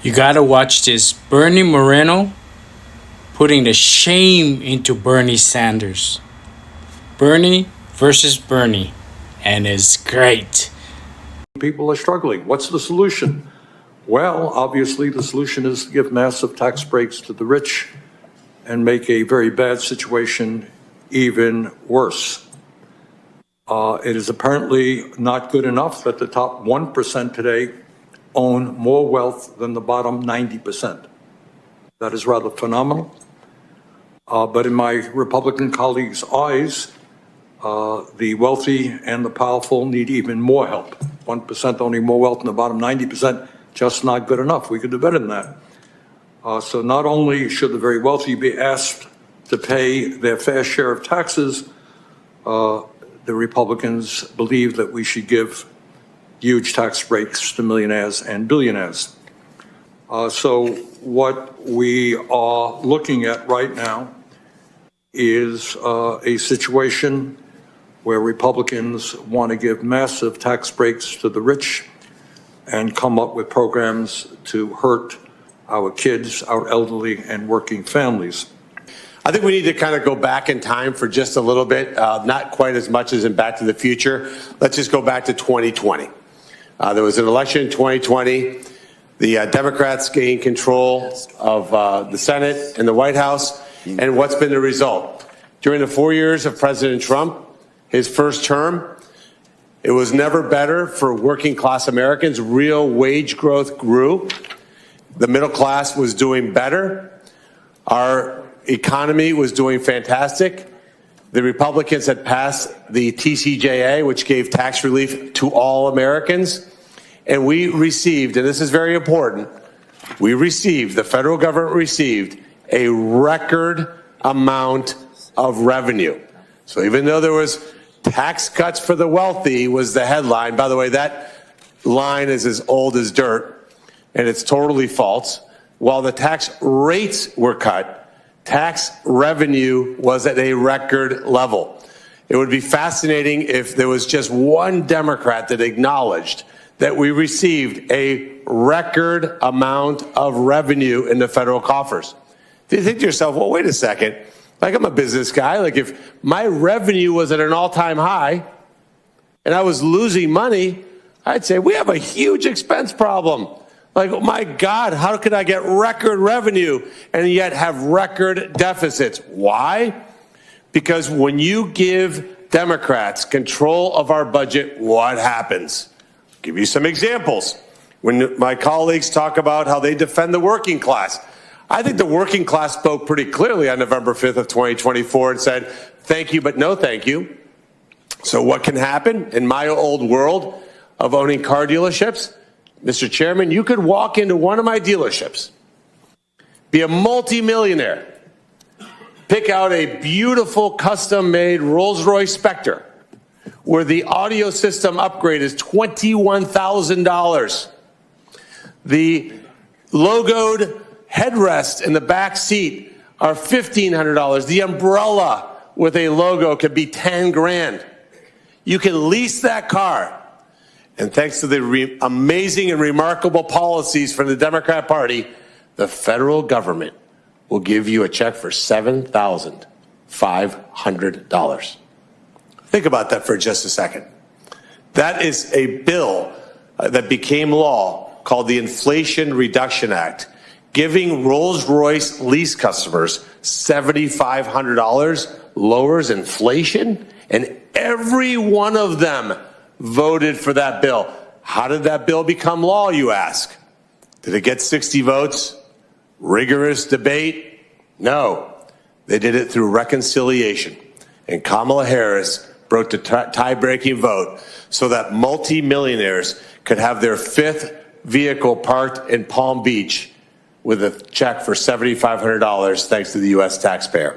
You gotta watch this. Bernie Moreno putting the shame into Bernie Sanders. Bernie versus Bernie. And it's great. People are struggling. What's the solution? Well, obviously, the solution is to give massive tax breaks to the rich and make a very bad situation even worse. It is apparently not good enough that the top 1% today own more wealth than the bottom 90%. That is rather phenomenal. But in my Republican colleagues' eyes, the wealthy and the powerful need even more help. 1% owning more wealth than the bottom 90%, just not good enough. We could do better than that. So not only should the very wealthy be asked to pay their fair share of taxes, the Republicans believe that we should give huge tax breaks to millionaires and billionaires. So what we are looking at right now is a situation where Republicans want to give massive tax breaks to the rich and come up with programs to hurt our kids, our elderly, and working families. I think we need to kind of go back in time for just a little bit, not quite as much as in Back to the Future. Let's just go back to 2020. There was an election in 2020. The Democrats gained control of the Senate and the White House. And what's been the result? During the 4 years of President Trump, his first term, it was never better for working class Americans. Real wage growth grew. The middle class was doing better. Our economy was doing fantastic. The Republicans had passed the TCJA, which gave tax relief to all Americans. And we received, and this is very important, the federal government received a record amount of revenue. So even though there was tax cuts for the wealthy was the headline. By the way, that line is as old as dirt, and it's totally false. While the tax rates were cut, tax revenue was at a record level. It would be fascinating if there was just one Democrat that acknowledged that we received a record amount of revenue in the federal coffers. Do you think to yourself, well, wait a second. Like, I'm a business guy. Like, if my revenue was at an all-time high and I was losing money, I'd say we have a huge expense problem. Like, oh my God, how could I get record revenue and yet have record deficits? Why? Because when you give Democrats control of our budget, what happens? I'll give you some examples. When my colleagues talk about how they defend the working class, I think the working class spoke pretty clearly on November 5th of 2024 and said, thank you, but no thank you. So what can happen in my old world of owning car dealerships? Mr. Chairman, you could walk into one of my dealerships, be a multimillionaire, pick out a beautiful custom-made Rolls-Royce Spectre where the audio system upgrade is $21,000. The logoed headrest in the back seat are $1,500. The umbrella with a logo could be 10 grand. You can lease that car. And thanks to the amazing and remarkable policies from the Democrat Party, the federal government will give you a check for $7,500. Think about that for just a second. That is a bill that became law called the Inflation Reduction Act, giving Rolls-Royce lease customers $7,500 lowers inflation, and every one of them voted for that bill. How did that bill become law, you ask? Did it get 60 votes? Rigorous debate? No. They did it through reconciliation. And Kamala Harris broke the tie-breaking vote so that multimillionaires could have their fifth vehicle parked in Palm Beach with a check for $7,500 thanks to the U.S. taxpayer.